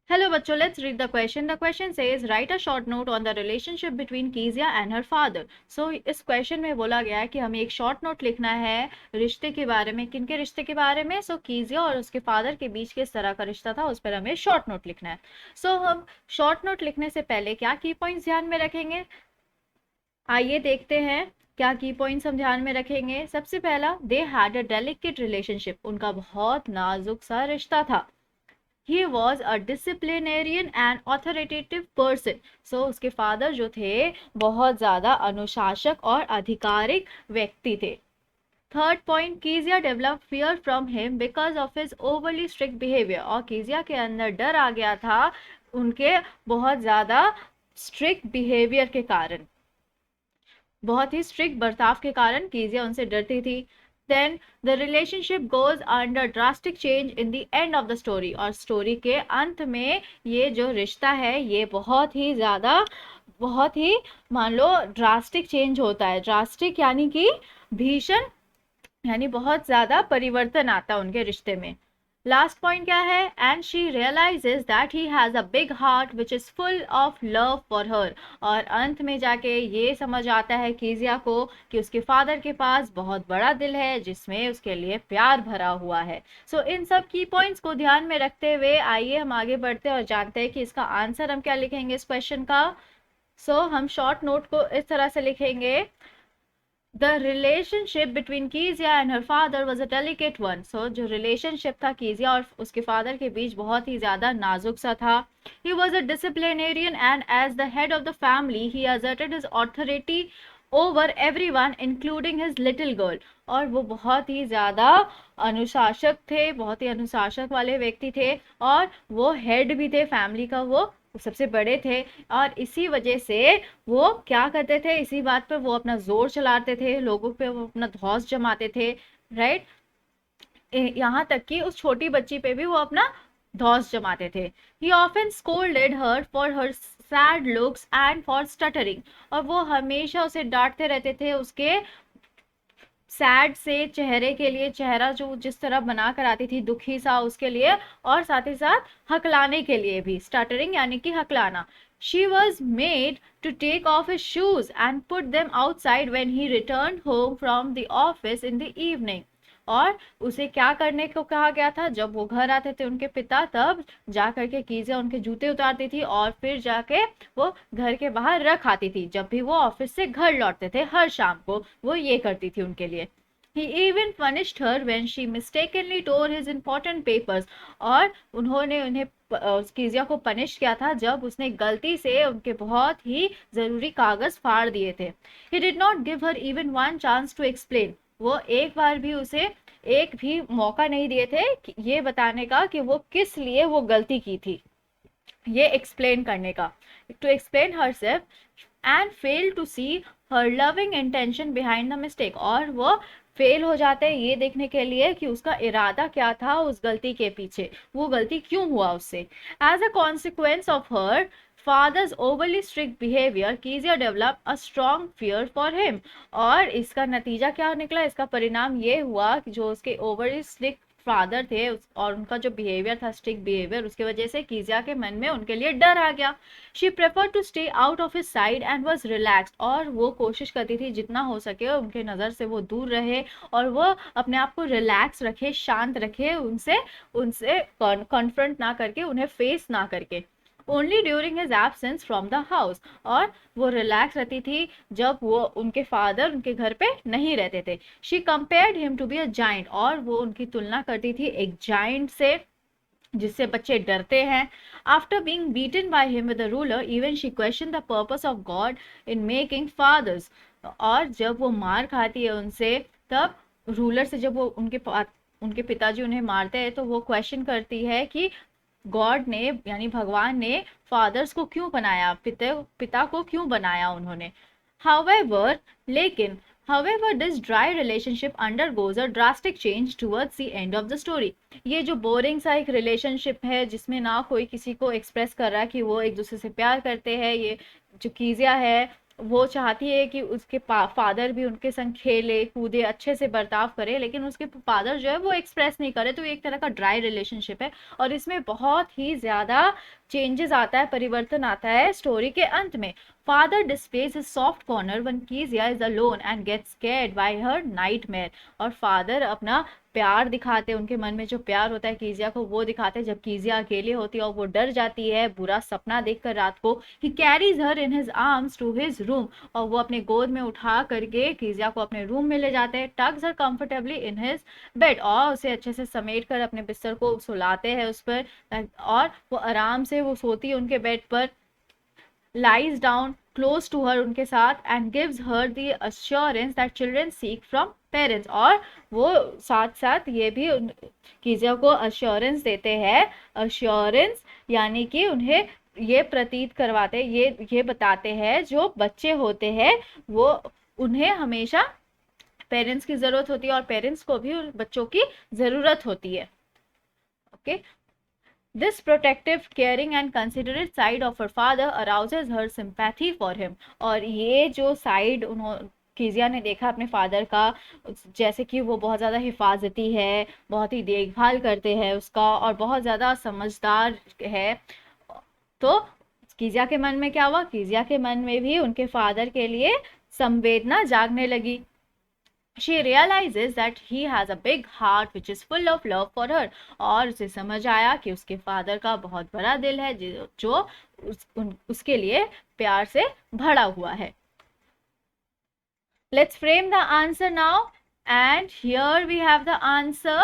Hello बच्चों, let's read the question. The question says write a short note on the relationship between Kezia and her father. So इस question में बोला गया है कि हमें एक शॉर्ट नोट लिखना है रिश्ते के बारे में. किनके रिश्ते के बारे में? सो कीजिया और उसके फादर के बीच किस तरह का रिश्ता था उस पर हमें शॉर्ट नोट लिखना है. सो हम शॉर्ट नोट लिखने से पहले क्या की पॉइंट्स ध्यान में रखेंगे, आइए देखते हैं. क्या की पॉइंट्स हम ध्यान में रखेंगे? सबसे पहला, they had a delicate relationship. उनका बहुत नाजुक सा रिश्ता था. He was a disciplinarian and authoritative person. So उसके फादर जो थे बहुत ज्यादा अनुशासक और आधिकारिक व्यक्ति थे. Third point, Kezia develop fear from him because of his overly strict behaviour. और कीजिया के अंदर डर आ गया था उनके बहुत ज्यादा स्ट्रिक्ट बिहेवियर के कारण. बहुत ही स्ट्रिक्ट बर्ताव के कारण कीजिया उनसे डरती थी. Then the relationship goes under drastic change in the end of the story. और स्टोरी के अंत में ये जो रिश्ता है ये बहुत ही मान लो ड्रास्टिक चेंज होता है. ड्रास्टिक यानी कि भीषण, यानी बहुत ज्यादा परिवर्तन आता है उनके रिश्ते में. लास्ट पॉइंट क्या है? And she realises that he has a big heart which is full of love for her. और अंत में जाके ये समझ आता है कीजिया को कि उसके फादर के पास बहुत बड़ा दिल है जिसमें उसके लिए प्यार भरा हुआ है. सो इन सब की पॉइंट्स को ध्यान में रखते हुए आइए हम आगे बढ़ते हैं और जानते हैं कि इसका आंसर हम क्या लिखेंगे इस क्वेश्चन का. सो हम शॉर्ट नोट को इस तरह से लिखेंगे. The relationship between Kezia and her father was a delicate one. So जो relationship था कीजिया और उसके father के बीच बहुत ही ज़्यादा नाजुक सा था. He was a disciplinarian and as the head of the family he asserted his authority over everyone including his little girl. और वो बहुत ही ज़्यादा अनुशासक थे, बहुत ही अनुशासक वाले व्यक्ति थे और वो हेड भी थे फैमिली का, वो सबसे बड़े थे. और इसी वजह से वो क्या करते थे, इसी बात पर वो अपना जोर चलाते थे, लोगों पे वो अपना धौंस जमाते थे. राइट, यहाँ तक कि उस छोटी बच्ची पे भी वो अपना धौंस जमाते थे. ही often scolded her for her sad looks and for stuttering. और वो हमेशा उसे डांटते रहते थे उसके सैड से चेहरे के लिए, चेहरा जो जिस तरह बना कर आती थी दुखी सा उसके लिए, और साथ ही साथ हकलाने के लिए भी. स्टटरिंग यानी कि हकलाना. She was made to take off his shoes and put them outside when he return home from the office in the evening. और उसे क्या करने को कहा गया था? जब वो घर आते थे उनके पिता तब जा करके कीजिया उनके जूते उतारती थी और फिर जाके वो घर के बाहर रख आती थी. जब भी वो ऑफिस से घर लौटते थे हर शाम को वो ये करती थी उनके लिए. He even punished her when she mistakenly tore his important papers. और उन्होंने उन्हें कीजिया को पनिश किया था जब उसने गलती से उनके बहुत ही जरूरी कागज फाड़ दिए थे. He did not give her even one chance to explain. वो एक बार भी उसे एक भी मौका नहीं दिए थे ये बताने का कि वो किस लिए वो गलती की थी, ये एक्सप्लेन करने का, to explain herself. And fail to see her loving intention behind the mistake. और वो फेल हो जाते हैं ये देखने के लिए कि उसका इरादा क्या था उस गलती के पीछे, वो गलती क्यों हुआ उससे. As a consequence of her father's overly strict behaviour Kezia develop a strong fear for him. और इसका नतीजा क्या निकला, इसका परिणाम ये हुआ कि जो उसके ओवरली स्ट्रिक्ट फादर थे और उनका जो बिहेवियर था स्ट्रिक्ट बिहेवियर, उसकी वजह से कीजिया के मन में उनके लिए डर आ गया. She prefer to stay out of his side and was relaxed. और वो कोशिश करती थी जितना हो सके उनके नज़र से वो दूर रहे और वो अपने आप को रिलैक्स रखे, शांत रखे, उनसे उनसे कॉन्फ्रंट ना करके, उन्हें फेस ना करके. Only during his absence from the house. और वो रिलैक्स रहती थी जब वो उनके फादर उनके घर पे नहीं रहते थे. She compared him to be a giant. और वो उनकी तुलना करती थी एक जाइंट से जिससे बच्चे डरते हैं. After being beaten by him with a ruler even she question the purpose of God in making fathers. और जब वो मार खाती है उनसे तब रूलर से, जब वो उनके पिताजी उन्हें मारते हैं तो वो क्वेश्चन करती है कि गॉड ने यानी भगवान ने फादर्स को क्यों बनाया, पिता को क्यों बनाया उन्होंने. हाउएवर लेकिन However, this dry relationship undergoes a drastic change towards the end of the story. ये जो बोरिंग सा एक रिलेशनशिप है जिसमें ना कोई किसी को एक्सप्रेस कर रहा है कि वो एक दूसरे से प्यार करते हैं, ये जो कीजिया है वो चाहती है कि उसके फादर भी उनके संग खेले कूदे अच्छे से बर्ताव करे, लेकिन उसके फादर जो है वो एक्सप्रेस नहीं करे, तो ये एक तरह का ड्राई रिलेशनशिप है। और इसमें बहुत ही ज़्यादा चेंजेस आता है, परिवर्तन आता है स्टोरी के अंत में। Father displays his soft corner when Kezia is alone and gets scared by her nightmare. और फादर अपना प्यार दिखाते हैं, उनके मन में जो प्यार होता है कीजिया को वो दिखाते हैं जब कीजिया अकेले होती है और वो डर जाती है बुरा सपना देखकर रात को। He carries her in his arms to his room, और वो अपने गोद में उठा करके कीजिया को अपने रूम में ले जाते हैं। Tugs her comfortably in his bed, और उसे अच्छे से समेट कर अपने बिस्तर को सुलाते हैं उस पर, और वो आराम से वो सोती है उनके बेड पर। lies down close to her उनके साथ and gives her the assurance that children seek from parents, और वो साथ साथ ये भी कीजिया को assurance देते हैं। assurance यानी कि उन्हें ये प्रतीत करवाते, ये बताते हैं जो बच्चे होते हैं वो उन्हें हमेशा पेरेंट्स की ज़रूरत होती है और पेरेंट्स को भी उन बच्चों की ज़रूरत होती है। Okay, This protective, caring and considerate side of her father arouses her sympathy for him. और ये जो साइड उन्होंने कीजिया ने देखा अपने फादर का, जैसे कि वो बहुत ज़्यादा हिफाजती है, बहुत ही देखभाल करते हैं उसका और बहुत ज़्यादा समझदार है, तो कीजिया के मन में क्या हुआ, कीजिया के मन में भी उनके फादर के लिए संवेदना जागने लगी। She realizes that he has a big heart which is full of love for her, और उसे समझ आया कि उसके फादर का बहुत बड़ा दिल है जो उसके लिए प्यार से भरा हुआ है। Let's frame the answer now, and here we have the answer.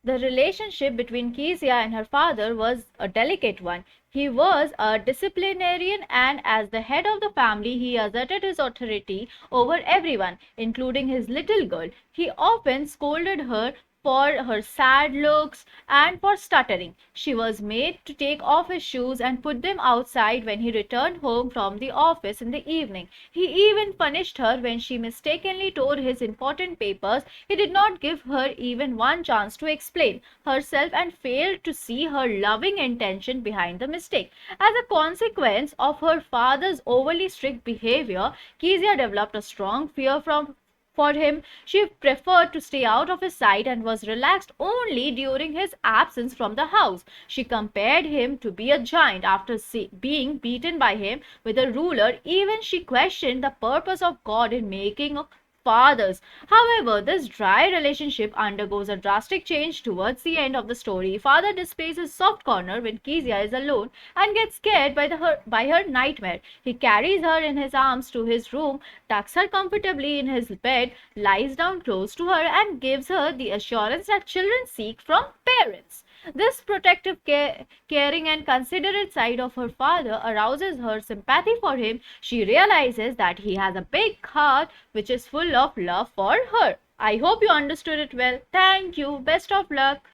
The relationship between Kezia and her father was a delicate one. He was a disciplinarian, and as the head of the family, he asserted his authority over everyone, including his little girl. He often scolded her for her sad looks and for stuttering. She was made to take off his shoes and put them outside when he returned home from the office in the evening. He even punished her when she mistakenly tore his important papers. He did not give her even one chance to explain herself and failed to see her loving intention behind the mistake. As a consequence of her father's overly strict behavior, Kezia developed a strong fear for him. She preferred to stay out of his sight and was relaxed only during his absence from the house. She compared him to be a giant after being beaten by him with a ruler. Even she questioned the purpose of God in making fathers. However, this dry relationship undergoes a drastic change towards the end of the story. Father displays his soft corner when Kezia is alone and gets scared by her nightmare. He carries her in his arms to his room, tucks her comfortably in his bed, lies down close to her, and gives her the assurance that children seek from parents. This protective, caring, and considerate side of her father arouses her sympathy for him. She realizes that he has a big heart which is full of love for her. I hope you understood it well. Thank you. Best of luck.